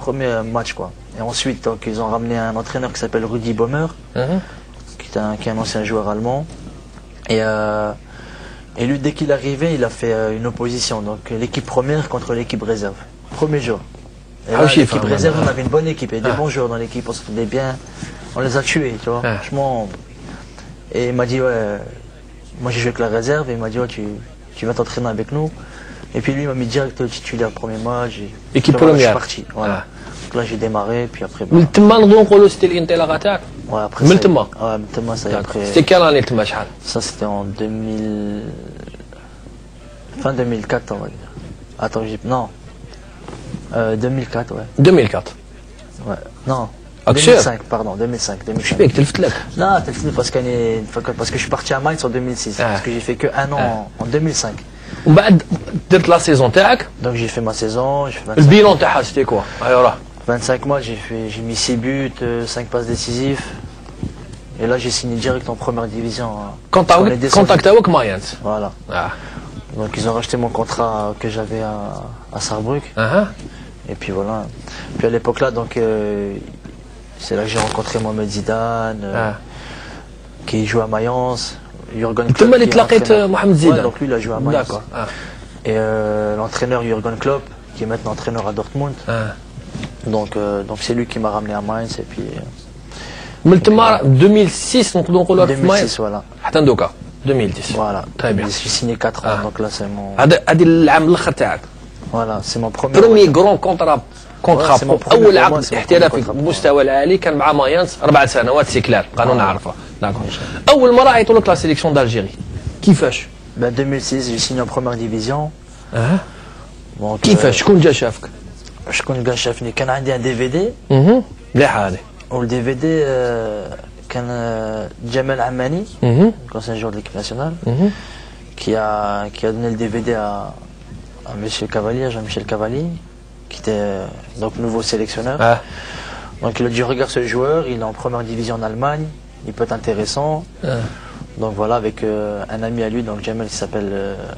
premier match quoi. Et ensuite, donc, ils ont ramené un entraîneur qui s'appelle Rudi Böhmer, qui est un ancien joueur allemand. Et lui, dès qu'il est arrivé, il a fait une opposition. Donc l'équipe première contre l'équipe réserve. Premier jour. Et là, l'équipe réserve, on avait une bonne équipe. Il y a des bons joueurs dans l'équipe, on se faisait bien. On les a tués, tu vois. Franchement. Et il m'a dit, ouais, moi j'ai joué avec la réserve. Et il m'a dit, ouais, tu vas t'entraîner avec nous. Et puis lui, il m'a mis direct titulaire premier match. Équipe première. Je suis première. parti. Voilà. Donc là, j'ai démarré. Puis après. C'était l'intégrateur. Ouais, après. Multema. Ouais, Multema, ça y est après. C'était quelle année le match? Ça, c'était en 2000. Fin 2004, on va dire. Attends, non. 2004, ouais. 2004. Ouais. Non. Akshir. 2005, pardon, 2005. Je sais que tu Non, parce que je suis parti à Mainz en 2006. Parce que j'ai fait que un an en 2005. وبعد درت لا سيزون تاعك. Donc j'ai fait ma saison, j'ai fait 25. البيلون تاعها c'était quoi؟ ايوا 25 mois, j'ai mis 6 buts, 5 passes décisives. Et là j'ai signé direct en première division. Contactaouk Mayence. Voilà. Donc ils ont racheté mon contrat que j'avais à Sarrebruck. Et puis voilà. Puis à l'époque là, donc c'est là que j'ai rencontré Mohamed Zidane, qui joue à Mayence. Jürgen Klopp. Tu m'as dit Mohamed Zidane. Ouais, donc lui il a joué à Mayence. D'accord. Et l'entraîneur Jürgen Klopp, qui est maintenant entraîneur à Dortmund. Donc c'est lui qui m'a ramené à Mainz et puis. 2006 donc 2006 voilà. حتى ندوكا 2010. Voilà. Très bien. J'ai signé 4 ans donc là c'est mon. هذا العام الاخر تاعك. Voilà, c'est mon premier grand contrat اول عقد احترافي بمستوى العالي كان مع مايانس 4 سنوات سي كلار قانون نعرفها. داكور. اول مره عيطوا لك لا سيليكسيون دالجيري كيفاش؟ Ben 2006 j'ai signé en première division. كيفاش شكون جا شافك؟ شكون جا شافني كان عندي ان دي في دي. مليحه هذه. والدي في دي كان Djamel Hammani, l'ancien joueur de l'équipe nationale, qui a donné le DVD à Monsieur Cavalli, à Jean-Michel Cavalli, qui était donc nouveau sélectionneur. Donc il a dit regarde ce joueur, il est en première division en Allemagne, il peut être intéressant. Donc voilà, avec un ami à lui, donc Djamel, qui s'appelle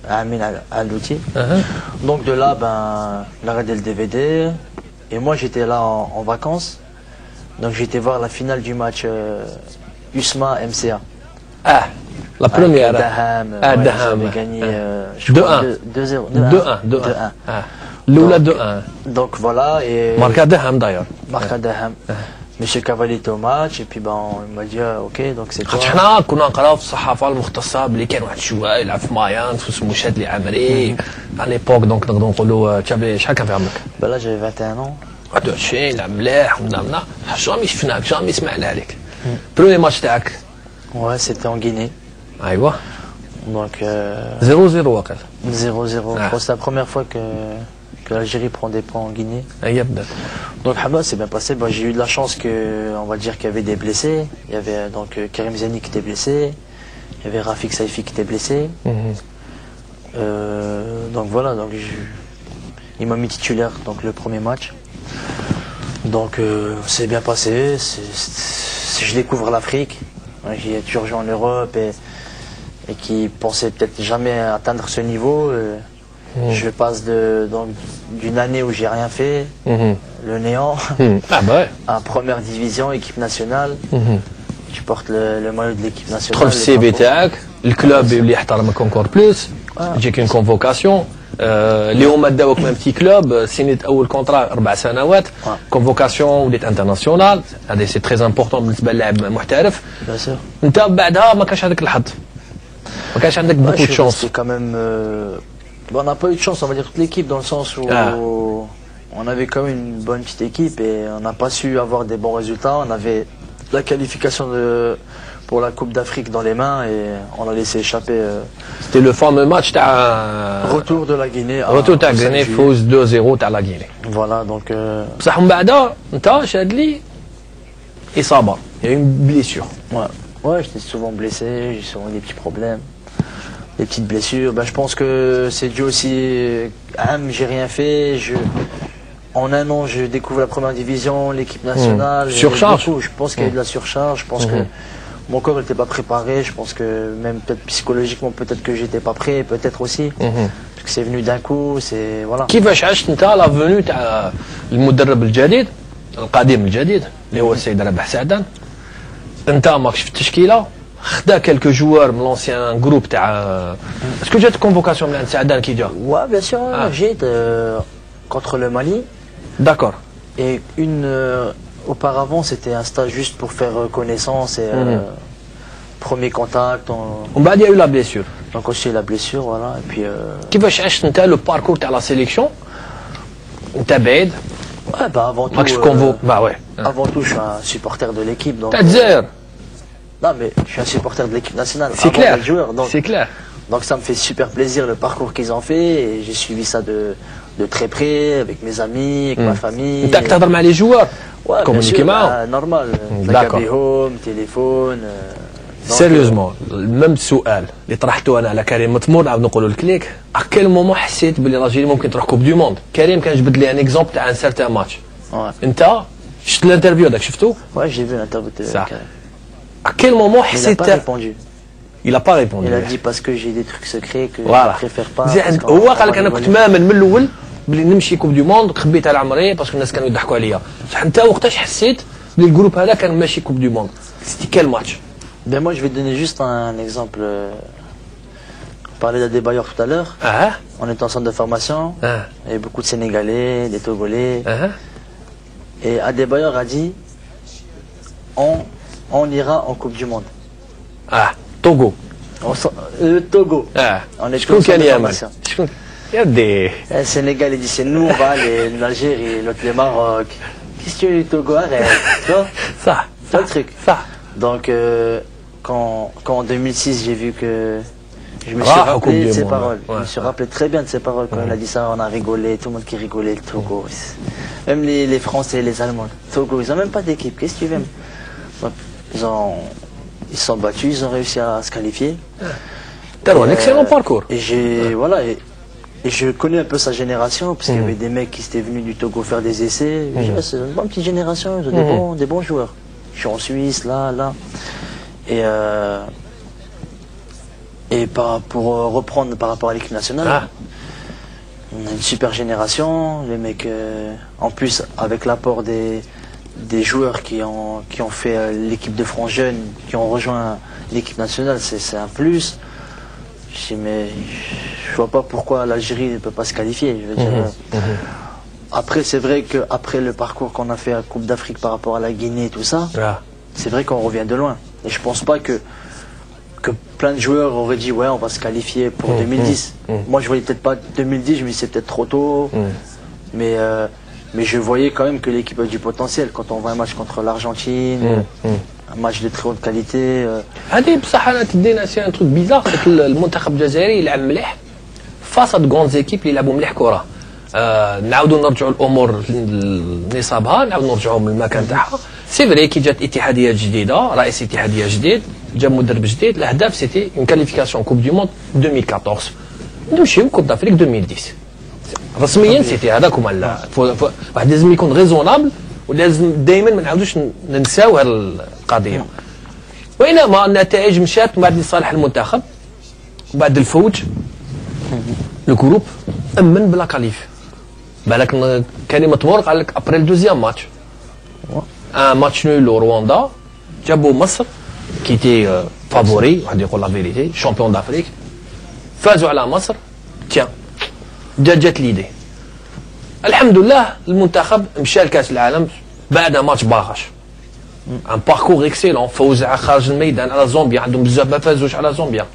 Amin Alouti. Donc de là, il a regardé le DVD. Et moi j'étais là en vacances. Donc j'ai été voir la finale du match USMA MCA. La première. Daham. Daham. J'avais gagné 2-1. 2-1. L'oula 2-1. Donc voilà. Et Marca Daham d'ailleurs. Marca Daham. Monsieur Cavalli était au match et puis il m'a dit ok donc c'est toi. حنا كنا نقراو في الصحافه المختصه بلي كان واحد الشوال يلعب في مايانس واسمه شادلي عمري على ليبوك دونك نقدروا نقولوا تشابي شحال كان في عمرك؟ Là j'avais 21 ans. 21 يلعب مليح ونامنا جامي شفناك جامي سمعنا عليك. برومي ماتش تاعك؟ Ouais c'était en Guinée. ايوا. Donc 0-0 واقع. 0-0. C'est la première fois que l'Algérie prend des points en Guinée. Donc Hama c'est bien passé. J'ai eu de la chance on va dire qu'il y avait des blessés. Il y avait donc Karim Zeni qui était blessé. Il y avait Rafik Saifi qui était blessé. Donc voilà, donc il m'a mis titulaire donc le premier match. Donc c'est bien passé. Je découvre l'Afrique. J'ai toujours joué en Europe et qui pensait peut-être jamais atteindre ce niveau. Je passe d'une année où j'ai rien fait, le néant, à première division, équipe nationale. Je porte le maillot de l'équipe nationale. تدخل في السي في تاعك الكلوب اللي يحترمك اونكور بلوس يجيك اون كونفوكاسيون اللي هما داوك ميم بتي كلوب سينيت اول كونترا 4 سنوات كونفوكاسيون وليت انترناسيونال هذا سي تري امبورطون بالنسبه للاعب محترف. انت بعدها ما كانش هذاك الحظ ما كانش عندك بوكو دو شونس. quand même on n'a pas eu de chance on va dire toute l'équipe dans le sens où on avait quand même une bonne petite équipe et on n'a pas su avoir des bons résultats. On avait la qualification pour la Coupe d'Afrique dans les mains et on a laissé échapper. C'était le fameux match تاع retour de la Guinée. retour تاع غيني فوز 2-0 تاع لا غيني. Voilà donc بصح من بعدها انت شادلي اصابه يعني بليسيور. Ouais, j'étais souvent blessé, j'ai souvent des petits problèmes, des petites blessures. Je pense que c'est dû aussi j'ai rien fait. En un an, je découvre la première division, l'équipe nationale. Surcharge. Je pense qu'il y a eu de la surcharge. Je pense que mon corps n'était pas préparé. Je pense que même peut-être psychologiquement, peut-être que j'étais pas prêt, peut-être aussi. Parce que c'est venu d'un coup, c'est voilà. كيفاش عشت انت لا فونو تاع المدرب الجديد القديم الجديد اللي هو السيد ربح سعدان؟ انت ماكش في التشكيله، خدا كالكو جوار من لونسيان جروب تاع اسكو جات كونفوكاسيون من عند سعدان كي جا؟ Ouais, bien sûr, j'ai contre le Mali. داكور. Et auparavant, c'était un stage juste pour faire connaissance et premier contact. ومن بعد يا لا بليسيور. Donc aussi la blessure, voilà. Et puis. كيفاش عشت انت لو باركور تاع لا سيليكسيون؟ انت بعيد. Ouais, bah avant tout. ماكش كونفو. bah ouais. Avant tout, je suis un supporter de l'équipe. Donc. تاع الجزائر. Non, mais je suis un supporter de l'équipe nationale. C'est clair. Joueur, donc, c'est clair. donc ça me fait super plaisir le parcours qu'ils ont fait et j'ai suivi ça de très près avec mes amis, avec ma famille. انت تهضر مع لي جوار؟ Ouais, communiquer معاهم؟ normal. D'accord. Home, téléphone. سيريوزمون الميم السؤال اللي طرحته انا على كريم مطمور نعاود نقولوا لك ليك، اكل مومون حسيت باللي الجيري ممكن تروح كوب دو موند؟ كريم كان جبد لي ان اكزومبل تاع ان سيرتان ماتش. انت شفت الانترفيو هذاك شفتو؟ Ouais, j'ai vu l'interview de Karim. À quel moment Il n'a pas répondu. Il n'a pas répondu. Il a dit parce que j'ai des trucs secrets que voilà. je préfère pas. هو قال لك انا كنت مامن من الاول بلي نمشي كوب دو موند، خبيت على عمري باسكو الناس كانوا يضحكوا عليا. بصح انت وقتاش حسيت بلي الجروب هذا كان ماشي كوب دو موند؟ سيتي كيل ماتش؟ Ben moi je vais donner juste un exemple. On parlait d'Adebayor tout à l'heure. On était en centre de formation. Il y avait beaucoup de Sénégalais, des Togolais. Et Adebayor a dit on ira en Coupe du Monde. Togo. Le Togo. On est en centre de formation. Il y a des. Le Sénégal il dit c'est nous, on va aller l'Algérie, l'autre le Maroc. Qu'est-ce que tu veux du Togo? Arrête. Tu vois? Ça. C'est le truc. Ça. Donc quand en 2006 j'ai vu que je me suis rappelé de ses paroles. Je me suis rappelé très bien de ses paroles quand il a dit ça. On a rigolé, tout le monde qui rigolait le Togo. Même les Français, les Allemands. Togo, ils n'ont même pas d'équipe. Qu'est-ce que tu veux? Donc, ils se sont battus, ils ont réussi à se qualifier. T'as un excellent parcours. Et voilà. Et je connais un peu sa génération, parce qu'il y avait des mecs qui étaient venus du Togo faire des essais. C'est une bonne petite génération, ils ont des bons joueurs. Je suis en Suisse, là. Et pour reprendre par rapport à l'équipe nationale, on a une super génération. Les mecs, en plus, avec l'apport des joueurs qui ont fait l'équipe de France jeune, qui ont rejoint l'équipe nationale, c'est un plus. Je dis, mais je vois pas pourquoi l'Algérie ne peut pas se qualifier. Je veux dire, après, c'est vrai qu'après le parcours qu'on a fait à Coupe d'Afrique par rapport à la Guinée et tout ça, c'est vrai qu'on revient de loin. Et je pense pas que plein de joueurs auraient dit ouais on va se qualifier pour 2010. Moi je voyais peut-être pas 2010, je me dis c'est peut-être trop tôt. Mais je voyais quand même que l'équipe a du potentiel. Quand on voit un match contre l'Argentine, un match de très haute qualité. هذه بصح انا تدينا شي ان تروك بيزار، المنتخب الجزائري يلعب مليح فاصد غون زيكيب اللي يلعبوا مليح كره. نعاودوا نرجعوا الامور لنصابها، نعاودوا نرجعوا من المكان تاعها. سي فري كي جات اتحاديه جديده، رئيس اتحاديه جديد، جاب مدرب جديد، الاهداف سيتي اون كاليفيكاسيون كوب دو موند 2014 نمشيو كوب دافريك 2010 رسميا سيتي هذاك هما واحد لازم يكون ريزونابل، ولازم دائما ما نعاودوش ننساو هذه القضيه. وانما النتائج مشات من بعد لصالح المنتخب، بعد الفوج الجروب امن بلا كاليف. بالك كريم مطمور قال لك ابري الدوزيام ماتش ان ماتش نول رواندا جابوا مصر كي تي فافوري، واحد يقول لا فيريتي شامبيون دافريك، فازوا على مصر. تيان جات ليدي الحمد لله المنتخب مشى لكاس العالم بعد ماتش باغاش، ان باركور اكسيلون، فوز خارج الميدان على زومبيا، عندهم بزاف ما فازوش على زومبيا.